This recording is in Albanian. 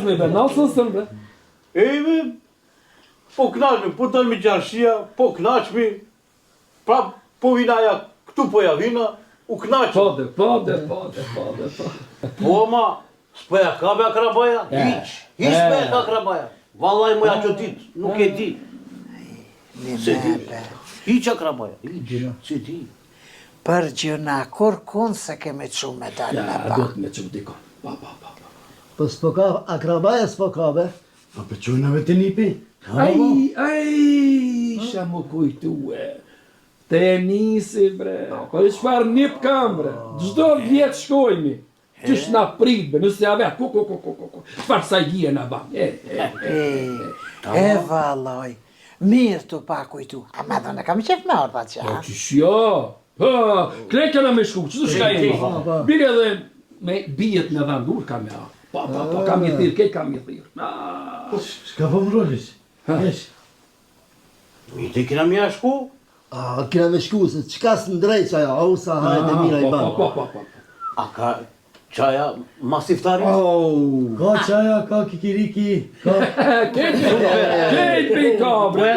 me be, nasën bre. Ejme, po knaqmi, po dalë me gjarësia, po knaqmi, pra po vinaja, këtu po ja vina, u knaqmi. Pode. Po ma, s'poja ka me akrabaja, hiq s'poja ka akrabaja. Vallaj moja që dit, nuk e di. Se di, hiq akrabaja, se di. Për gjëna, kur kun se kemi që me dalë me Ja, pa. do të me që dikon. Pa. Po s'po ka akrabaja, s'po ka be. A për qojnave të nipi? Aj, isha mu kujtue. Te nisi bre, po e qfar nip kam bre, gjdo vjetë shkojmi. Qysh na prit bre, nëse ave, ku, qfar sa gjie na ban. E valoj, mirë të pa kujtu. A me dhe në kam qef me orë pa që, Po qysh jo, klejka na me shku, që të shka jemi. Bire edhe me bijet me dhandur kam ja. Pa, kam i thirë, kej kam i thirë. Shka po më rollis? Esh. I të kina mja shku? A, kena me shku, se qka së ndrejt qaja, au sa hajde mira i banë. Po. A ka qaja masiftari? Ka qaja, ka kikiriki, ka... Kejt pi ka bre.